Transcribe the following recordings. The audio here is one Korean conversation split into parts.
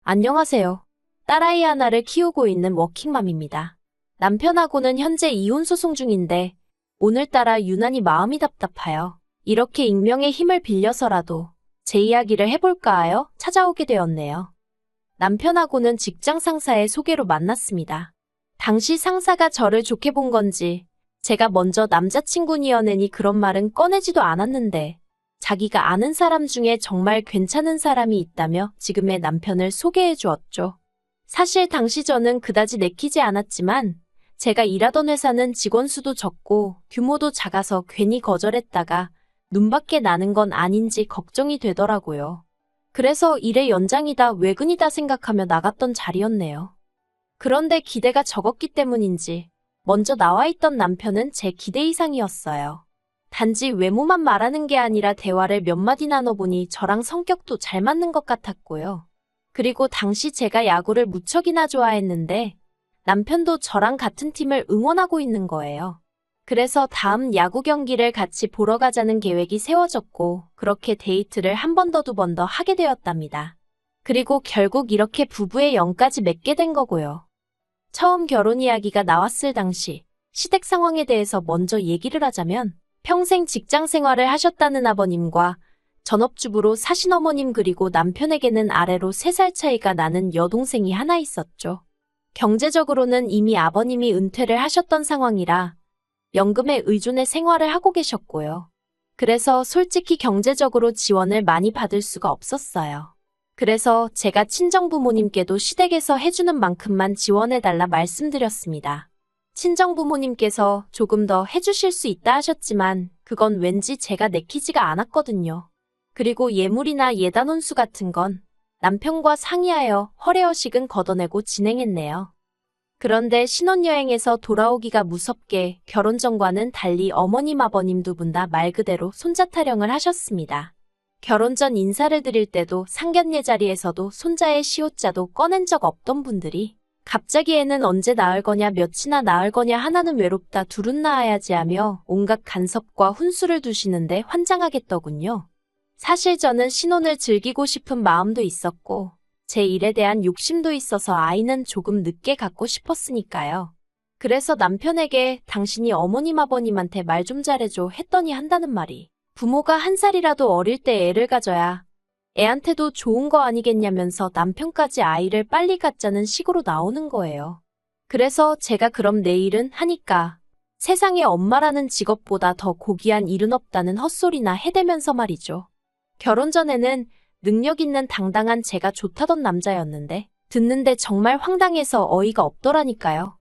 안녕하세요. 딸아이 하나를 키우고 있는 워킹맘입니다. 남편하고는 현재 이혼 소송 중인데 오늘따라 유난히 마음이 답답하여 이렇게 익명의 힘을 빌려서라도 제 이야기를 해볼까 하여 찾아오게 되었네요. 남편하고는 직장 상사의 소개로 만났습니다. 당시 상사가 저를 좋게 본 건지 제가 먼저 남자친구니어내니 그런 말은 꺼내지도 않았는데 자기가 아는 사람 중에 정말 괜찮은 사람이 있다며 지금의 남편을 소개해 주었죠. 사실 당시 저는 그다지 내키지 않았지만 제가 일하던 회사는 직원 수도 적고 규모도 작아서 괜히 거절했다가 눈밖에 나는 건 아닌지 걱정이 되더라고요. 그래서 일의 연장이다 외근이다 생각하며 나갔던 자리였네요. 그런데 기대가 적었기 때문인지 먼저 나와 있던 남편은 제 기대 이상이었어요. 단지 외모만 말하는 게 아니라 대화를 몇 마디 나눠보니 저랑 성격도 잘 맞는 것 같았고요. 그리고 당시 제가 야구를 무척이나 좋아했는데 남편도 저랑 같은 팀을 응원하고 있는 거예요. 그래서 다음 야구 경기를 같이 보러 가자는 계획이 세워졌고 그렇게 데이트를 한 번 더 두 번 더 하게 되었답니다. 그리고 결국 이렇게 부부의 영까지 맺게 된 거고요. 처음 결혼 이야기가 나왔을 당시 시댁 상황에 대해서 먼저 얘기를 하자면 평생 직장 생활을 하셨다는 아버님과 전업주부로 사신 어머님 그리고 남편에게는 아래로 3살 차이가 나는 여동생이 하나 있었죠. 경제적으로는 이미 아버님이 은퇴를 하셨던 상황이라 연금에 의존해 생활을 하고 계셨고요. 그래서 솔직히 경제적으로 지원을 많이 받을 수가 없었어요. 그래서 제가 친정부모님께도 시댁에서 해주는 만큼만 지원해달라 말씀드렸습니다. 친정부모님께서 조금 더 해주실 수 있다 하셨지만 그건 왠지 제가 내키지가 않았거든요. 그리고 예물이나 예단 혼수 같은 건 남편과 상의하여 허례허식은 걷어내고 진행했네요. 그런데 신혼여행에서 돌아오기가 무섭게 결혼 전과는 달리 어머님 아버님 두 분 다 말 그대로 손자 타령을 하셨습니다. 결혼 전 인사를 드릴 때도 상견례 자리에서도 손자의 시옷자도 꺼낸 적 없던 분들이 갑자기 애는 언제 낳을 거냐 몇이나 낳을 거냐 하나는 외롭다 둘은 낳아야지 하며 온갖 간섭과 훈수를 두시는데 환장하겠더군요. 사실 저는 신혼을 즐기고 싶은 마음도 있었고 제 일에 대한 욕심도 있어서 아이는 조금 늦게 갖고 싶었으니까요. 그래서 남편에게 당신이 어머님 아버님한테 말 좀 잘해줘 했더니 한다는 말이 부모가 1살이라도 어릴 때 애를 가져야 애한테도 좋은 거 아니겠냐면서 남편까지 아이를 빨리 갖자는 식으로 나오는 거예요. 그래서 제가 그럼 내일은 하니까 세상에 엄마라는 직업보다 더 고귀한 일은 없다는 헛소리나 해대면서 말이죠. 결혼 전에는 능력 있는 당당한 제가 좋다던 남자였는데 듣는데 정말 황당해서 어이가 없더라니까요.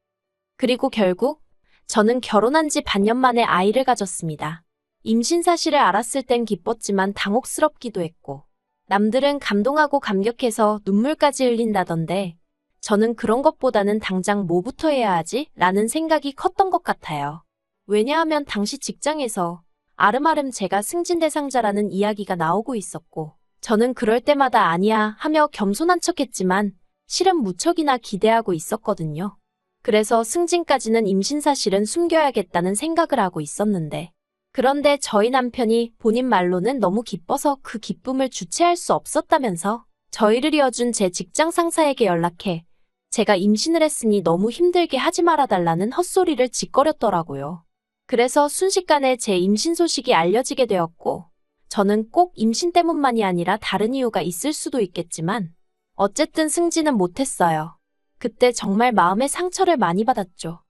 그리고 결국 저는 결혼한 지 반년 만에 아이를 가졌습니다. 임신 사실을 알았을 땐 기뻤지만 당혹스럽기도 했고 남들은 감동하고 감격해서 눈물까지 흘린다던데 저는 그런 것보다는 당장 뭐부터 해야 하지? 라는 생각이 컸던 것 같아요. 왜냐하면 당시 직장에서 아름아름 제가 승진대상자라는 이야기가 나오고 있었고 저는 그럴 때마다 아니야 하며 겸손한 척했지만 실은 무척이나 기대하고 있었거든요. 그래서 승진까지는 임신 사실은 숨겨야겠다는 생각을 하고 있었는데 그런데 저희 남편이 본인 말로는 너무 기뻐서 그 기쁨을 주체할 수 없었다면서 저희를 이어준 제 직장 상사에게 연락해 제가 임신을 했으니 너무 힘들게 하지 말아달라는 헛소리를 짓거렸더라고요. 그래서 순식간에 제 임신 소식이 알려지게 되었고 저는 꼭 임신 때문만이 아니라 다른 이유가 있을 수도 있겠지만 어쨌든 승진은 못했어요. 그때 정말 마음의 상처를 많이 받았죠.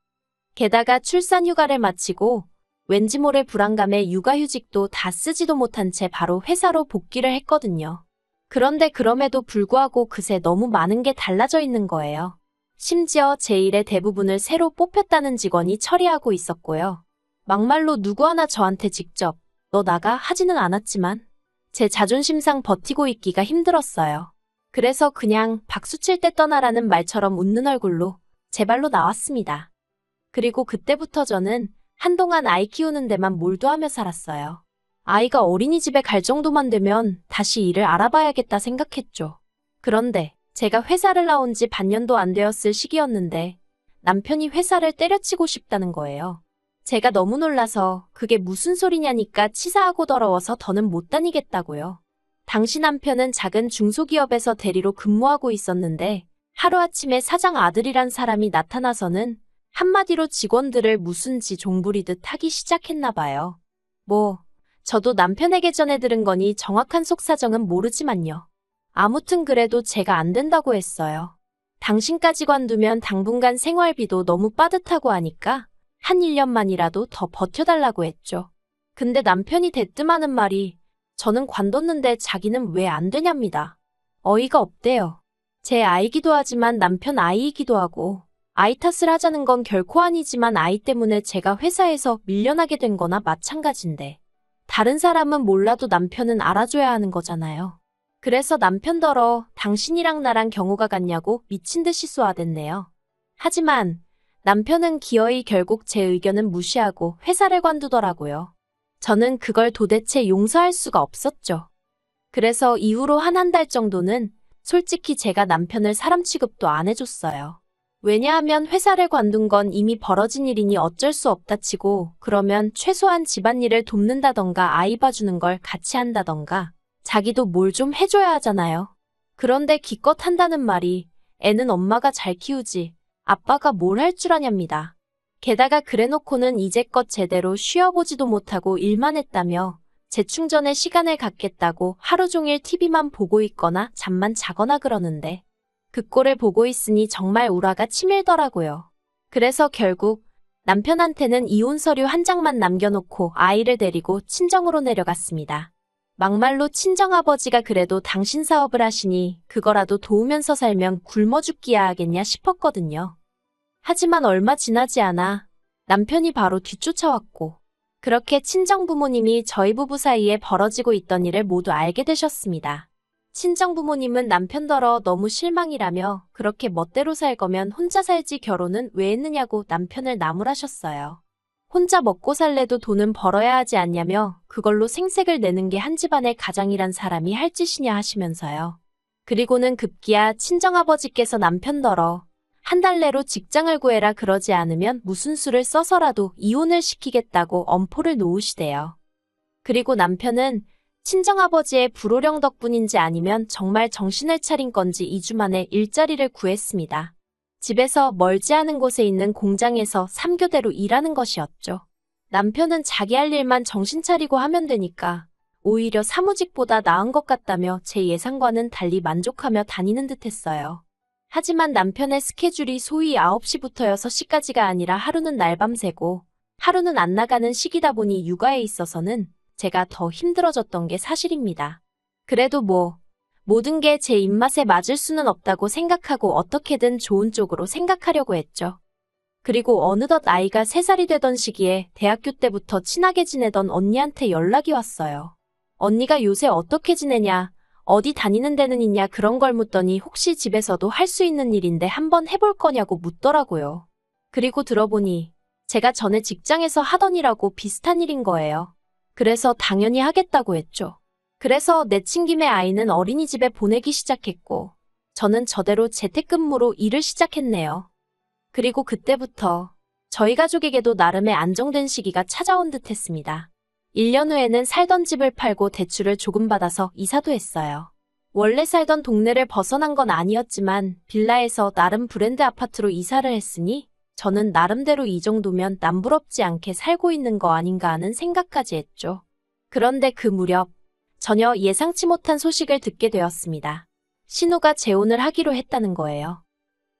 게다가 출산 휴가를 마치고 왠지 모를 불안감에 육아휴직도 다 쓰지도 못한 채 바로 회사로 복귀를 했거든요. 그런데 그럼에도 불구하고 그새 너무 많은 게 달라져 있는 거예요. 심지어 제 일의 대부분을 새로 뽑혔다는 직원이 처리하고 있었고요. 막말로 누구 하나 저한테 직접 너 나가 하지는 않았지만 제 자존심상 버티고 있기가 힘들었어요. 그래서 그냥 박수 칠 때 떠나라는 말처럼 웃는 얼굴로 제 발로 나왔습니다. 그리고 그때부터 저는 한동안 아이 키우는 데만 몰두하며 살았어요. 아이가 어린이집에 갈 정도만 되면 다시 일을 알아봐야겠다 생각했죠. 그런데 제가 회사를 나온 지 반년도 안 되었을 시기였는데 남편이 회사를 때려치고 싶다는 거예요. 제가 너무 놀라서 그게 무슨 소리냐니까 치사하고 더러워서 더는 못 다니겠다고요. 당시 남편은 작은 중소기업에서 대리로 근무하고 있었는데 하루아침에 사장 아들이란 사람이 나타나서는 한마디로 직원들을 무슨 지 종부리듯 하기 시작했나 봐요. 저도 남편에게 전해 들은 거니 정확한 속사정은 모르지만요. 아무튼 그래도 제가 안 된다고 했어요. 당신까지 관두면 당분간 생활비도 너무 빠듯하고 하니까 한 1년만이라도 더 버텨달라고 했죠. 근데 남편이 대뜸하는 말이 저는 관뒀는데 자기는 왜 안 되냐입니다. 어이가 없대요. 제 아이기도 하지만 남편 아이이기도 하고 아이 탓을 하자는 건 결코 아니지만 아이 때문에 제가 회사에서 밀려나게 된 거나 마찬가지인데 다른 사람은 몰라도 남편은 알아줘야 하는 거잖아요. 그래서 남편더러 당신이랑 나랑 경우가 같냐고 미친 듯이 쏘아댔네요. 하지만 남편은 기어이 결국 제 의견은 무시하고 회사를 관두더라고요. 저는 그걸 도대체 용서할 수가 없었죠. 그래서 이후로 한 달 정도는 솔직히 제가 남편을 사람 취급도 안 해줬어요. 왜냐하면 회사를 관둔 건 이미 벌어진 일이니 어쩔 수 없다 치고 그러면 최소한 집안일을 돕는다던가 아이 봐주는 걸 같이 한다던가 자기도 뭘 좀 해줘야 하잖아요. 그런데 기껏 한다는 말이 애는 엄마가 잘 키우지 아빠가 뭘 할 줄 아냐입니다. 게다가 그래놓고는 이제껏 제대로 쉬어보지도 못하고 일만 했다며 재충전에 시간을 갖겠다고 하루 종일 TV만 보고 있거나 잠만 자거나 그러는데 그 꼴을 보고 있으니 정말 우라가 치밀더라고요. 그래서 결국 남편한테는 이혼 서류 한 장만 남겨놓고 아이를 데리고 친정으로 내려갔습니다. 막말로 친정아버지가 그래도 당신 사업을 하시니 그거라도 도우면서 살면 굶어 죽기야 하겠냐 싶었거든요. 하지만 얼마 지나지 않아 남편이 바로 뒤쫓아왔고 그렇게 친정부모님이 저희 부부 사이에 벌어지고 있던 일을 모두 알게 되셨습니다. 친정부모님은 남편더러 너무 실망이라며 그렇게 멋대로 살 거면 혼자 살지 결혼은 왜 했느냐고 남편을 나무라셨어요. 혼자 먹고 살래도 돈은 벌어야 하지 않냐며 그걸로 생색을 내는 게 한 집안의 가장이란 사람이 할 짓이냐 하시면서요. 그리고는 급기야 친정아버지께서 남편더러 한 달 내로 직장을 구해라 그러지 않으면 무슨 수를 써서라도 이혼을 시키겠다고 엄포를 놓으시대요. 그리고 남편은 친정아버지의 불호령 덕분인지 아니면 정말 정신을 차린 건지 2주 만에 일자리를 구했습니다. 집에서 멀지 않은 곳에 있는 공장에서 3교대로 일하는 것이었죠. 남편은 자기 할 일만 정신 차리고 하면 되니까 오히려 사무직보다 나은 것 같다며 제 예상과는 달리 만족하며 다니는 듯 했어요. 하지만 남편의 스케줄이 소위 9시부터 6시까지가 아니라 하루는 날밤 새고 하루는 안 나가는 시기다 보니 육아에 있어서는 제가 더 힘들어졌던 게 사실입니다. 그래도 모든 게 제 입맛에 맞을 수는 없다고 생각하고 어떻게든 좋은 쪽으로 생각하려고 했죠. 그리고 어느덧 아이가 3살이 되던 시기에 대학교 때부터 친하게 지내던 언니한테 연락이 왔어요. 언니가 요새 어떻게 지내냐, 어디 다니는 데는 있냐 그런 걸 묻더니 혹시 집에서도 할 수 있는 일인데 한번 해볼 거냐고 묻더라고요. 그리고 들어보니 제가 전에 직장에서 하던 일하고 비슷한 일인 거예요. 그래서 당연히 하겠다고 했죠. 그래서 내친 김에 아이는 어린이집에 보내기 시작했고 저는 저대로 재택근무로 일을 시작했네요. 그리고 그때부터 저희 가족에게도 나름의 안정된 시기가 찾아온 듯 했습니다. 1년 후에는 살던 집을 팔고 대출을 조금 받아서 이사도 했어요. 원래 살던 동네를 벗어난 건 아니었지만 빌라에서 나름 브랜드 아파트로 이사를 했으니 저는 나름대로 이 정도면 남부럽지 않게 살고 있는 거 아닌가 하는 생각까지 했죠. 그런데 그 무렵 전혀 예상치 못한 소식을 듣게 되었습니다. 신우가 재혼을 하기로 했다는 거예요.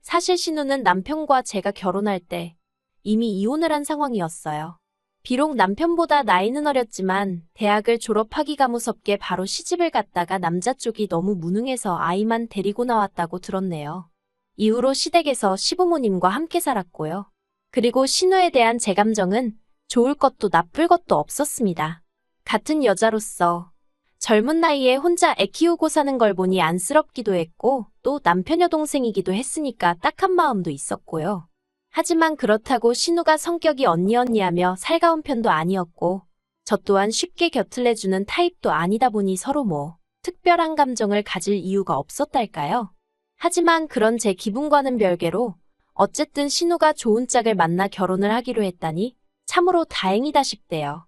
사실 신우는 남편과 제가 결혼할 때 이미 이혼을 한 상황이었어요. 비록 남편보다 나이는 어렸지만 대학을 졸업하기가 무섭게 바로 시집을 갔다가 남자 쪽이 너무 무능해서 아이만 데리고 나왔다고 들었네요. 이후로 시댁에서 시부모님과 함께 살았고요. 그리고 신우에 대한 제 감정은 좋을 것도 나쁠 것도 없었습니다. 같은 여자로서 젊은 나이에 혼자 애 키우고 사는 걸 보니 안쓰럽기도 했고 또 남편 여동생이기도 했으니까 딱한 마음도 있었고요. 하지만 그렇다고 신우가 성격이 언니하며 살가운 편도 아니었고 저 또한 쉽게 곁을 내주는 타입도 아니다 보니 서로 특별한 감정을 가질 이유가 없었달까요? 하지만 그런 제 기분과는 별개로 어쨌든 신우가 좋은 짝을 만나 결혼을 하기로 했다니 참으로 다행이다 싶대요.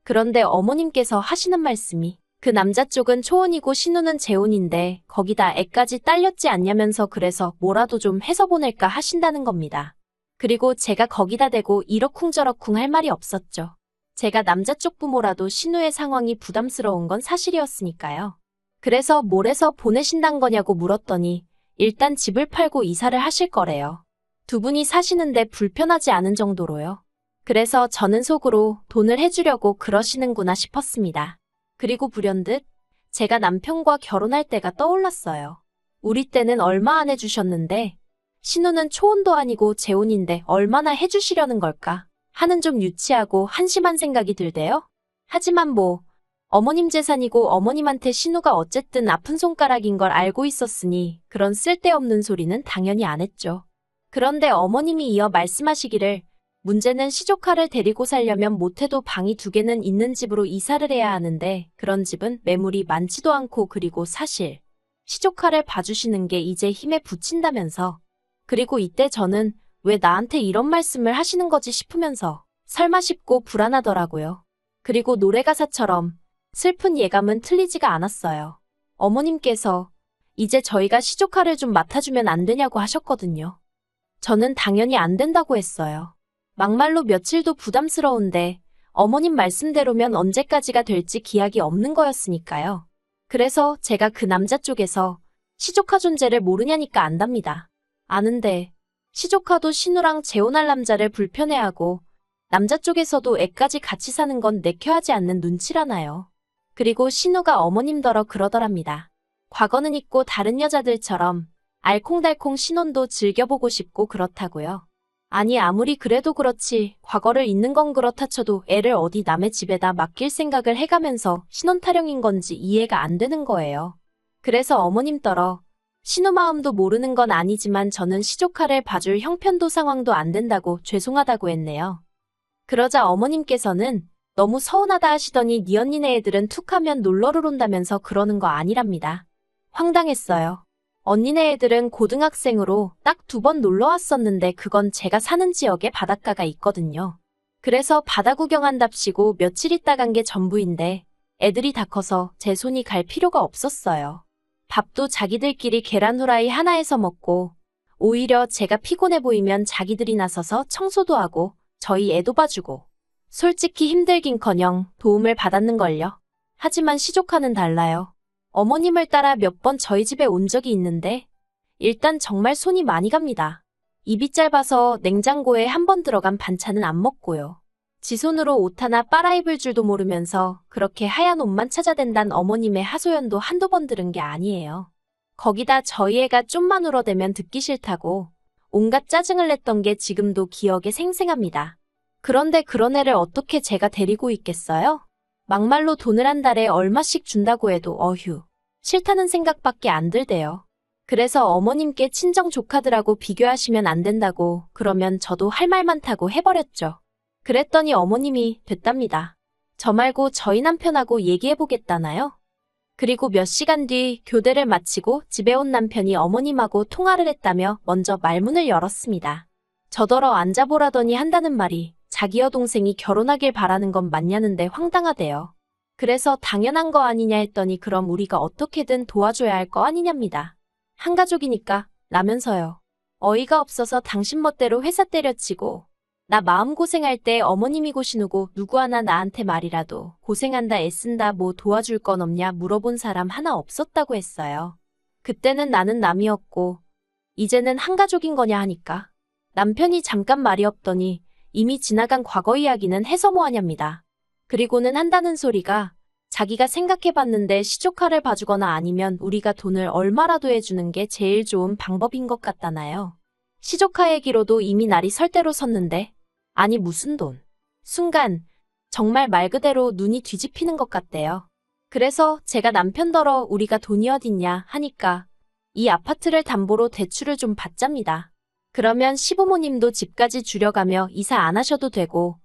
그런데 어머님께서 하시는 말씀이 그 남자 쪽은 초혼이고 신우는 재혼인데 거기다 애까지 딸렸지 않냐면서 그래서 뭐라도 좀 해서 보낼까 하신다는 겁니다. 그리고 제가 거기다 대고 이러쿵저러쿵 할 말이 없었죠. 제가 남자 쪽 부모라도 신우의 상황이 부담스러운 건 사실이었으니까요. 그래서 뭘 해서 보내신단 거냐고 물었더니 일단 집을 팔고 이사를 하실 거래요. 두 분이 사시는데 불편하지 않은 정도로요. 그래서 저는 속으로 돈을 해주려고 그러시는구나 싶었습니다. 그리고 불현듯 제가 남편과 결혼할 때가 떠올랐어요. 우리 때는 얼마 안 해주셨는데 신우는 초혼도 아니고 재혼인데 얼마나 해주시려는 걸까 하는 좀 유치하고 한심한 생각이 들대요. 하지만 뭐 어머님 재산이고 어머님한테 신우가 어쨌든 아픈 손가락인 걸 알고 있었으니 그런 쓸데없는 소리는 당연히 안 했죠. 그런데 어머님이 이어 말씀하시기를 문제는 시조카를 데리고 살려면 못해도 방이 2개는 있는 집으로 이사를 해야 하는데 그런 집은 매물이 많지도 않고 그리고 사실 시조카를 봐주시는 게 이제 힘에 부친다면서 그리고 이때 저는 왜 나한테 이런 말씀을 하시는 거지 싶으면서 설마 싶고 불안하더라고요. 그리고 노래가사처럼 슬픈 예감은 틀리지가 않았어요. 어머님께서 이제 저희가 시조카를 좀 맡아주면 안 되냐고 하셨거든요. 저는 당연히 안 된다고 했어요. 막말로 며칠도 부담스러운데 어머님 말씀대로면 언제까지가 될지 기약이 없는 거였으니까요. 그래서 제가 그 남자 쪽에서 시조카 존재를 모르냐니까 안답니다. 아는데 시조카도 신우랑 재혼할 남자를 불편해하고 남자 쪽에서도 애까지 같이 사는 건 내켜하지 않는 눈치라나요. 그리고 신우가 어머님더러 그러더랍니다. 과거는 있고 다른 여자들처럼 알콩달콩 신혼도 즐겨보고 싶고 그렇다고요. 아니 아무리 그래도 그렇지 과거를 잊는 건 그렇다 쳐도 애를 어디 남의 집에다 맡길 생각을 해가면서 신혼 타령인 건지 이해가 안 되는 거예요. 그래서 어머님더러 신우 마음도 모르는 건 아니지만 저는 시조카를 봐줄 형편도 상황도 안 된다고 죄송하다고 했네요. 그러자 어머님께서는 너무 서운하다 하시더니 네 언니네 애들은 툭하면 놀러를 온다면서 그러는 거 아니랍니다. 황당했어요. 언니네 애들은 고등학생으로 딱 2번 놀러 왔었는데 그건 제가 사는 지역에 바닷가가 있거든요. 그래서 바다 구경한답시고 며칠 있다 간 게 전부인데 애들이 다 커서 제 손이 갈 필요가 없었어요. 밥도 자기들끼리 계란 후라이 하나에서 먹고 오히려 제가 피곤해 보이면 자기들이 나서서 청소도 하고 저희 애도 봐주고 솔직히 힘들긴커녕 도움을 받았는걸요. 하지만 시조카는 달라요. 어머님을 따라 몇 번 저희 집에 온 적이 있는데 일단 정말 손이 많이 갑니다. 입이 짧아서 냉장고에 한 번 들어간 반찬은 안 먹고요. 지 손으로 옷 하나 빨아입을 줄도 모르면서 그렇게 하얀 옷만 찾아댄단 어머님의 하소연도 한두 번 들은 게 아니에요. 거기다 저희 애가 좀만 울어대면 듣기 싫다고 온갖 짜증을 냈던 게 지금도 기억에 생생합니다. 그런데 그런 애를 어떻게 제가 데리고 있겠어요? 막말로 돈을 한 달에 얼마씩 준다고 해도 어휴, 싫다는 생각밖에 안 들대요. 그래서 어머님께 친정 조카들하고 비교하시면 안 된다고 그러면 저도 할 말 많다고 해버렸죠. 그랬더니 어머님이 됐답니다. 저 말고 저희 남편하고 얘기해보겠다나요? 그리고 몇 시간 뒤 교대를 마치고 집에 온 남편이 어머님하고 통화를 했다며 먼저 말문을 열었습니다. 저더러 앉아보라더니 한다는 말이 자기 여동생이 결혼하길 바라는 건 맞냐는데 황당하대요. 그래서 당연한 거 아니냐 했더니 그럼 우리가 어떻게든 도와줘야 할 거 아니냐입니다. 한 가족이니까 라면서요. 어이가 없어서 당신 멋대로 회사 때려치고 나 마음고생할 때 어머님이고 신우고 누구 하나 나한테 말이라도 고생한다 애쓴다 뭐 도와줄 건 없냐 물어본 사람 하나 없었다고 했어요. 그때는 나는 남이었고 이제는 한 가족인 거냐 하니까 남편이 잠깐 말이 없더니 이미 지나간 과거 이야기는 해서 뭐하냐입니다. 그리고는 한다는 소리가 자기가 생각해봤는데 시조카를 봐주거나 아니면 우리가 돈을 얼마라도 해주는 게 제일 좋은 방법인 것 같다나요. 시조카 얘기로도 이미 날이 설 대로 섰는데 아니 무슨 돈. 순간 정말 말 그대로 눈이 뒤집히는 것 같대요. 그래서 제가 남편더러 우리가 돈이 어딨냐 하니까 이 아파트를 담보로 대출을 좀 받잡니다. 그러면 시부모님도 집까지 줄여가며 이사 안 하셔도 되고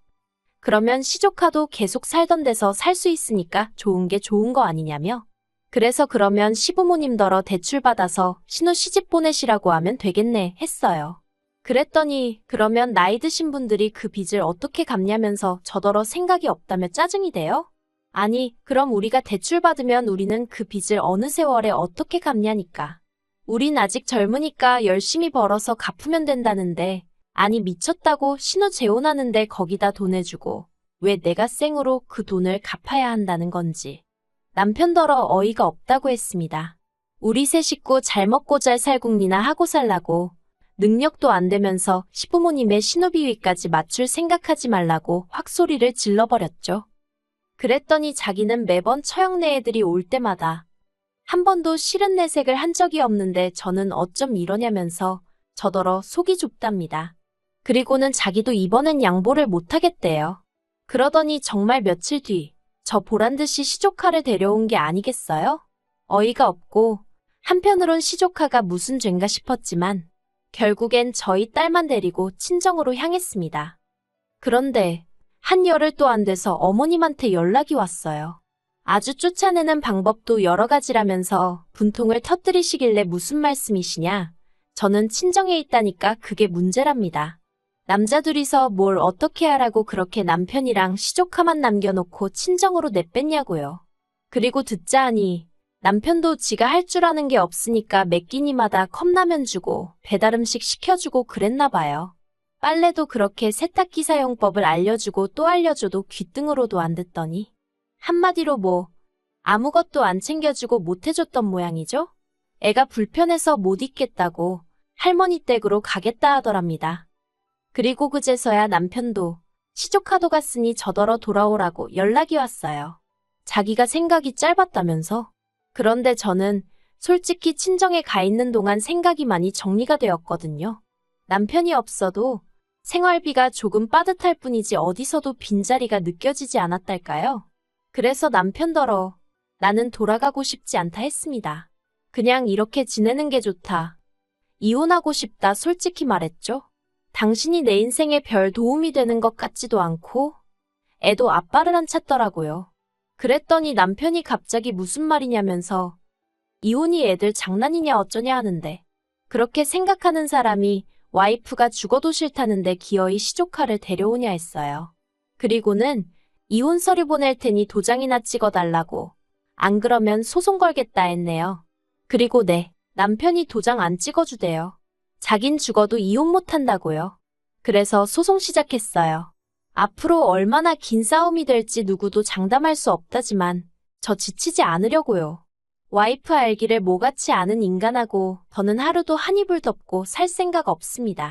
그러면 시조카도 계속 살던 데서 살 수 있으니까 좋은 게 좋은 거 아니냐며. 그래서 그러면 시부모님더러 대출 받아서 신우 시집 보내시라고 하면 되겠네 했어요. 그랬더니 그러면 나이 드신 분들이 그 빚을 어떻게 갚냐면서 저더러 생각이 없다며 짜증이 돼요? 아니, 그럼 우리가 대출 받으면 우리는 그 빚을 어느 세월에 어떻게 갚냐니까. 우린 아직 젊으니까 열심히 벌어서 갚으면 된다는데, 아니 미쳤다고 신호 재혼하는데 거기다 돈 내주고, 왜 내가 생으로 그 돈을 갚아야 한다는 건지. 남편더러 어이가 없다고 했습니다. 우리 세 식구 잘 먹고 잘 살궁리나 하고 살라고, 능력도 안 되면서 시부모님의 신호비위까지 맞출 생각하지 말라고 확 소리를 질러버렸죠. 그랬더니 자기는 매번 처형네 애들이 올 때마다 한 번도 싫은 내색을 한 적이 없는데 저는 어쩜 이러냐면서 저더러 속이 좁답니다. 그리고는 자기도 이번엔 양보를 못하겠대요. 그러더니 정말 며칠 뒤 저 보란듯이 시조카를 데려온 게 아니겠어요? 어이가 없고 한편으론 시조카가 무슨 죄인가 싶었지만 결국엔 저희 딸만 데리고 친정으로 향했습니다. 그런데 한 열흘도 안 돼서 어머님한테 연락이 왔어요. 아주 쫓아내는 방법도 여러 가지라면서 분통을 터뜨리시길래 무슨 말씀이시냐? 저는 친정에 있다니까 그게 문제랍니다. 남자 둘이서 뭘 어떻게 하라고 그렇게 남편이랑 시조카만 남겨놓고 친정으로 내뺐냐고요. 그리고 듣자 하니 남편도 지가 할 줄 아는 게 없으니까 매 끼니마다 컵라면 주고 배달음식 시켜주고 그랬나 봐요. 빨래도 그렇게 세탁기 사용법을 알려주고 또 알려줘도 귀등으로도 안 듣더니 한마디로 뭐 아무것도 안 챙겨주고 못 해줬던 모양이죠? 애가 불편해서 못 있겠다고 할머니 댁으로 가겠다 하더랍니다. 그리고 그제서야 남편도 시조카도 갔으니 저더러 돌아오라고 연락이 왔어요. 자기가 생각이 짧았다면서? 그런데 저는 솔직히 친정에 가 있는 동안 생각이 많이 정리가 되었거든요. 남편이 없어도 생활비가 조금 빠듯할 뿐이지 어디서도 빈자리가 느껴지지 않았달까요? 그래서 남편더러 나는 돌아가고 싶지 않다 했습니다. 그냥 이렇게 지내는 게 좋다. 이혼하고 싶다 솔직히 말했죠. 당신이 내 인생에 별 도움이 되는 것 같지도 않고 애도 아빠를 안 찾더라고요. 그랬더니 남편이 갑자기 무슨 말이냐면서 이혼이 애들 장난이냐 어쩌냐 하는데 그렇게 생각하는 사람이 와이프가 죽어도 싫다는데 기어이 시조카를 데려오냐 했어요. 그리고는 이혼 서류 보낼 테니 도장이나 찍어달라고. 안 그러면 소송 걸겠다 했네요. 그리고 남편이 도장 안 찍어주대요. 자긴 죽어도 이혼 못한다고요. 그래서 소송 시작했어요. 앞으로 얼마나 긴 싸움이 될지 누구도 장담할 수 없다지만 저 지치지 않으려고요. 와이프 알기를 모같이 아는 인간하고 저는 하루도 한 이불 덮고 살 생각 없습니다.